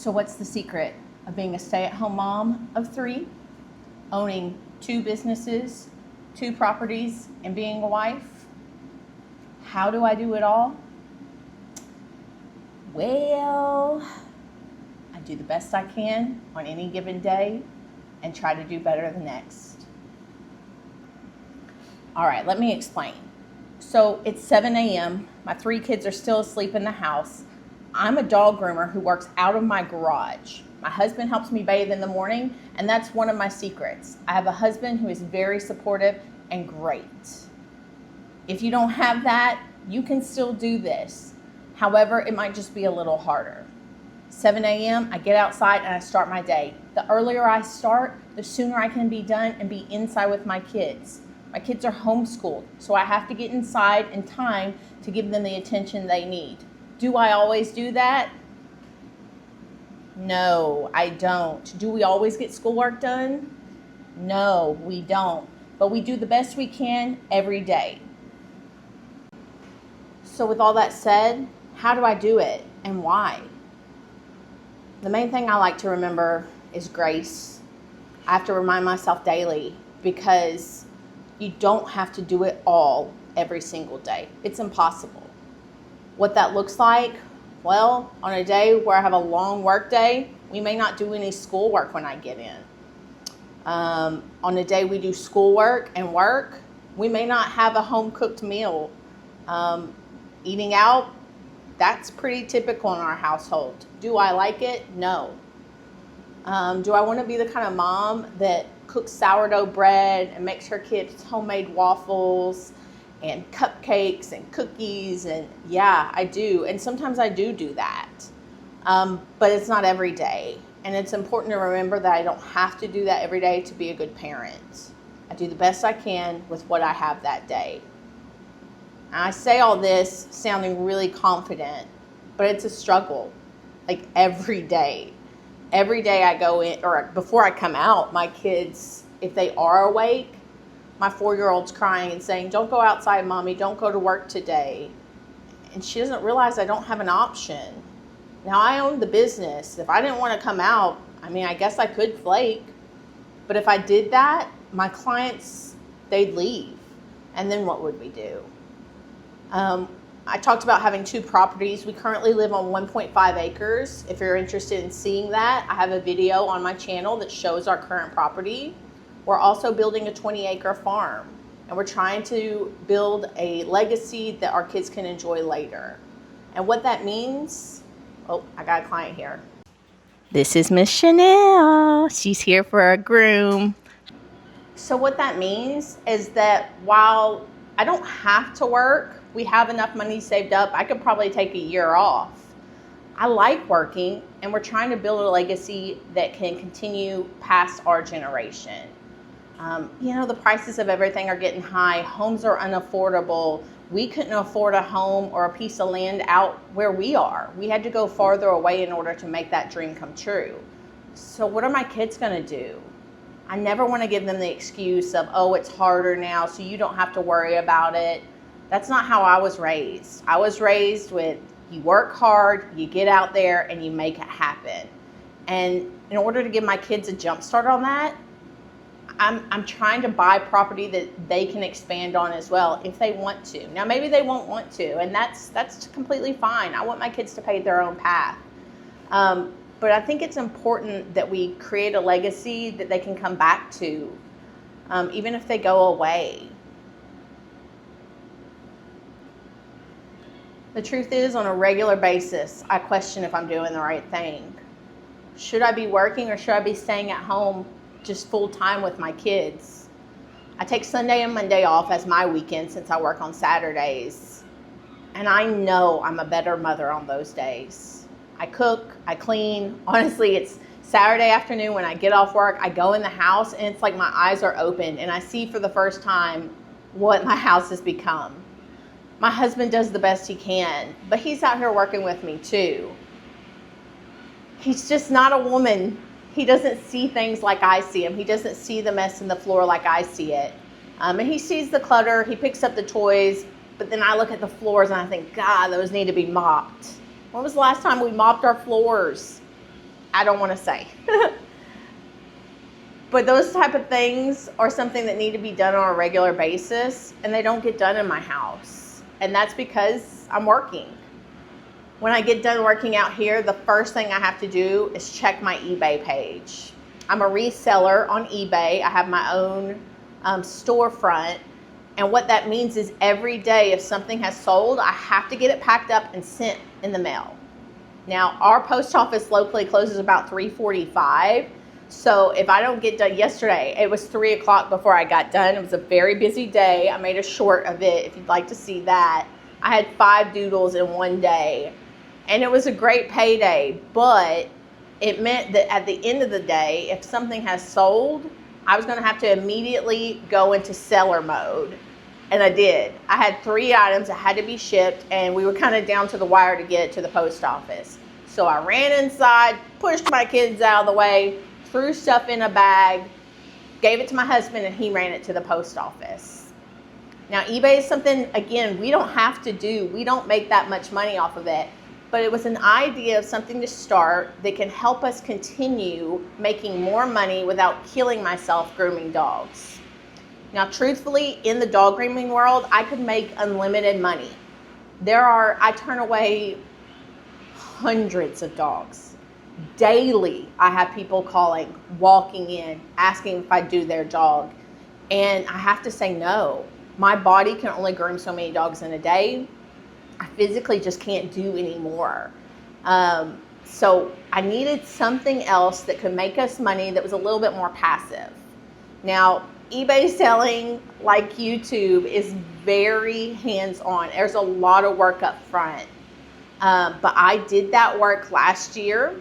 So what's the secret of being a stay-at-home mom of 3, owning 2 businesses, 2 properties, and being a wife? How do I do it all? Well, I do the best I can on any given day and try to do better the next. All right, let me explain. So it's 7 a.m. My 3 kids are still asleep in the house. I'm a dog groomer who works out of my garage. My husband helps me bathe in the morning, and that's one of my secrets. I have a husband who is very supportive and great. If you don't have that, you can still do this. However, it might just be a little harder. 7 a.m., I get outside and I start my day. The earlier I start, the sooner I can be done and be inside with my kids. My kids are homeschooled, so I have to get inside in time to give them the attention they need. Do I always do that? No, I don't. Do we always get schoolwork done? No, we don't. But we do the best we can every day. So with all that said, how do I do it and why? The main thing I like to remember is grace. I have to remind myself daily because you don't have to do it all every single day. It's impossible. What that looks like, well, on a day where I have a long work day, we may not do any schoolwork when I get in. On a day we do schoolwork and work, we may not have a home-cooked meal. Eating out, that's pretty typical in our household. Do I like it? No. Do I want to be the kind of mom that cooks sourdough bread and makes her kids homemade waffles and cupcakes and cookies? And yeah, I do. And sometimes I do that. But it's not every day. And it's important to remember that I don't have to do that every day to be a good parent. I do the best I can with what I have that day. And I say all this sounding really confident, but it's a struggle, like every day. Every day I go in, or before I come out, my kids, if they are awake, my 4-year-old's crying and saying, "Don't go outside, Mommy, don't go to work today." And she doesn't realize I don't have an option. Now, I own the business. If I didn't want to come out, I guess I could flake. But if I did that, my clients, they'd leave. And then what would we do? I talked about having 2 properties. We currently live on 1.5 acres. If you're interested in seeing that, I have a video on my channel that shows our current property. We're also building a 20-acre farm, and we're trying to build a legacy that our kids can enjoy later. And what that means, oh, I got a client here. This is Miss Chanel. She's here for a groom. So what that means is that while I don't have to work, we have enough money saved up, I could probably take a year off. I like working, and we're trying to build a legacy that can continue past our generation. The prices of everything are getting high. Homes are unaffordable. We couldn't afford a home or a piece of land out where we are. We had to go farther away in order to make that dream come true. So what are my kids gonna do? I never wanna give them the excuse of, oh, it's harder now, so you don't have to worry about it. That's not how I was raised. I was raised with, you work hard, you get out there, and you make it happen. And in order to give my kids a jump start on that, I'm trying to buy property that they can expand on as well if they want to. Now, maybe they won't want to, and that's completely fine. I want my kids to pave their own path. But I think it's important that we create a legacy that they can come back to, even if they go away. The truth is, on a regular basis, I question if I'm doing the right thing. Should I be working or should I be staying at home just full time with my kids? I take Sunday and Monday off as my weekend since I work on Saturdays. And I know I'm a better mother on those days. I cook, I clean. Honestly, it's Saturday afternoon when I get off work, I go in the house and it's like my eyes are open and I see for the first time what my house has become. My husband does the best he can, but he's out here working with me too. He's just not a woman. He doesn't see things like I see them. He doesn't see the mess in the floor like I see it. And he sees the clutter, he picks up the toys, but then I look at the floors and I think, God, those need to be mopped. When was the last time we mopped our floors? I don't want to say. But those type of things are something that need to be done on a regular basis, and they don't get done in my house. And that's because I'm working. When I get done working out here, the first thing I have to do is check my eBay page. I'm a reseller on eBay. I have my own storefront. And what that means is every day if something has sold, I have to get it packed up and sent in the mail. Now, our post office locally closes about 3:45. So if I don't get done yesterday, it was 3 o'clock before I got done. It was a very busy day. I made a short of it if you'd like to see that. I had 5 doodles in one day. And it was a great payday, but it meant that at the end of the day, if something has sold, I was going to have to immediately go into seller mode. And I did. I had 3 items that had to be shipped, and we were kind of down to the wire to get it to the post office. So I ran inside, pushed my kids out of the way, threw stuff in a bag, gave it to my husband, and he ran it to the post office. Now, eBay is something, again, we don't have to do. We don't make that much money off of it. But it was an idea of something to start that can help us continue making more money without killing myself grooming dogs. Now, truthfully, in the dog grooming world, I could make unlimited money. I turn away hundreds of dogs. Daily, I have people calling, walking in, asking if I do their dog. And I have to say no. My body can only groom so many dogs in a day. I physically just can't do anymore. So I needed something else that could make us money that was a little bit more passive. Now, eBay selling, like YouTube, is very hands-on. There's a lot of work up front. But I did that work last year.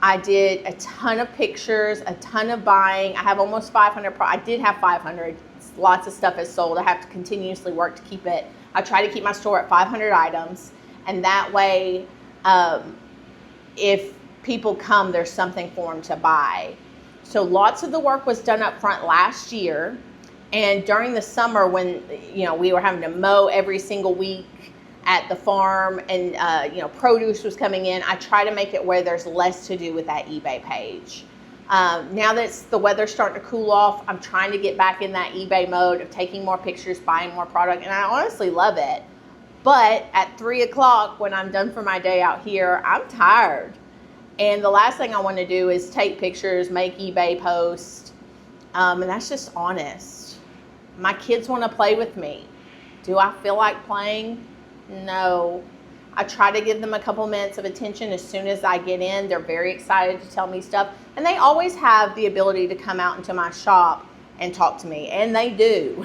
I did a ton of pictures, a ton of buying. I have almost 500. I did have 500. Lots of stuff is sold. I have to continuously work to keep it. I try to keep my store at 500 items, and that way, if people come, there's something for them to buy. So lots of the work was done up front last year, and during the summer when we were having to mow every single week at the farm, and produce was coming in, I try to make it where there's less to do with that eBay page. Now that the weather's starting to cool off, I'm trying to get back in that eBay mode of taking more pictures, buying more product, and I honestly love it. But at 3 o'clock, when I'm done for my day out here, I'm tired. And the last thing I want to do is take pictures, make eBay posts, and that's just honest. My kids want to play with me. Do I feel like playing? No. I try to give them a couple minutes of attention as soon as I get in. They're very excited to tell me stuff. And they always have the ability to come out into my shop and talk to me. And they do.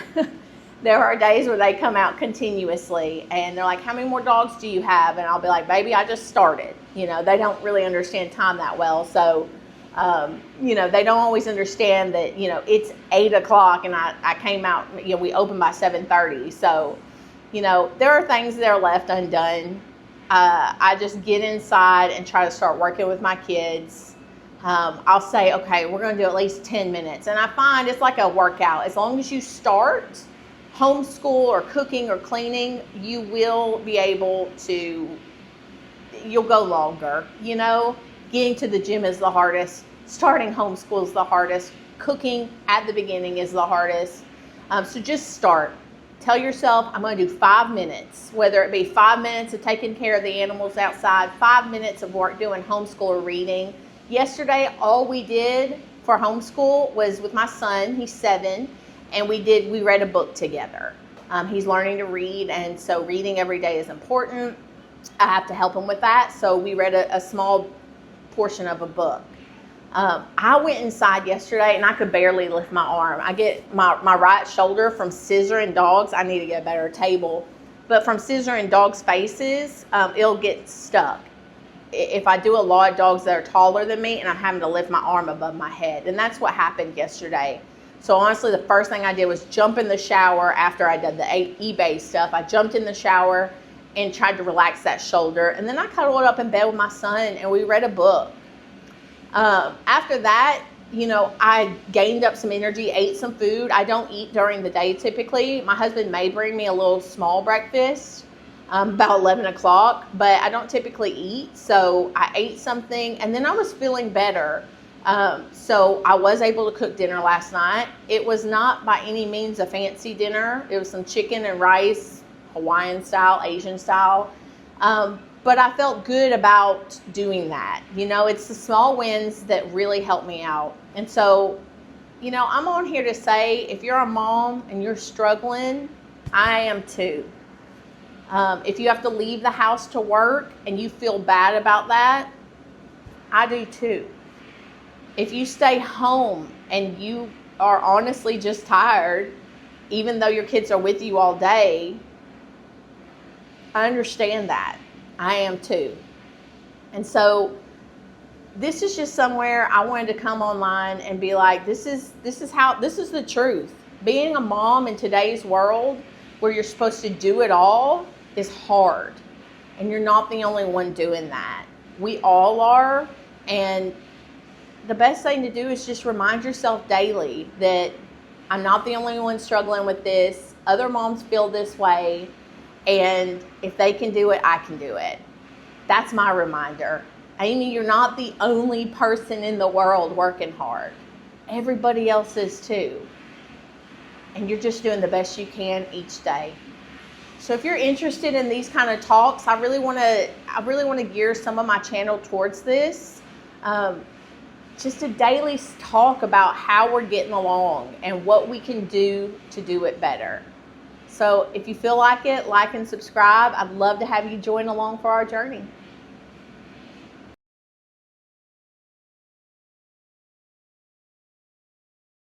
There are days where they come out continuously and they're like, how many more dogs do you have? And I'll be like, baby, I just started. They don't really understand time that well. So, they don't always understand that, it's 8 o'clock and I came out, we opened by 7:30. So, there are things that are left undone. I just get inside and try to start working with my kids. I'll say, okay, we're going to do at least 10 minutes. And I find it's like a workout. As long as you start homeschool or cooking or cleaning, you will be able to, you'll go longer. Getting to the gym is the hardest. Starting homeschool is the hardest. Cooking at the beginning is the hardest. So just start. Tell yourself, I'm going to do 5 minutes, whether it be 5 minutes of taking care of the animals outside, 5 minutes of work doing homeschool or reading. Yesterday, all we did for homeschool was with my son, he's 7, and we read a book together. He's learning to read, and so reading every day is important. I have to help him with that, so we read a small portion of a book. I went inside yesterday and I could barely lift my arm. I get my right shoulder from scissoring dogs. I need to get a better table. But from scissoring dogs' faces, it'll get stuck. If I do a lot of dogs that are taller than me and I'm having to lift my arm above my head. And that's what happened yesterday. So honestly, the first thing I did was jump in the shower after I did the eBay stuff. I jumped in the shower and tried to relax that shoulder. And then I cuddled up in bed with my son and we read a book. After that, I gained up some energy, ate some food. I don't eat during the day typically. My husband may bring me a little small breakfast. about 11 o'clock, but I don't typically eat. So I ate something and then I was feeling better. So I was able to cook dinner last night. It was not by any means a fancy dinner. It was some chicken and rice, Hawaiian style, Asian style. But I felt good about doing that. You know, it's the small wins that really help me out. And so, you know, I'm on here to say, if you're a mom and you're struggling, I am too. If you have to leave the house to work and you feel bad about that, I do too. If you stay home and you are honestly just tired, even though your kids are with you all day, I understand that. I am too. And so this is just somewhere I wanted to come online and be like, this is the truth. Being a mom in today's world where you're supposed to do it all is hard. And you're not the only one doing that. We all are. And the best thing to do is just remind yourself daily that I'm not the only one struggling with this. Other moms feel this way. And if they can do it, I can do it. That's my reminder. Amy, you're not the only person in the world working hard. Everybody else is too. And you're just doing the best you can each day. So if you're interested in these kind of talks, I really want to gear some of my channel towards this. Just a daily talk about how we're getting along and what we can do to do it better. So if you feel like it, like and subscribe. I'd love to have you join along for our journey.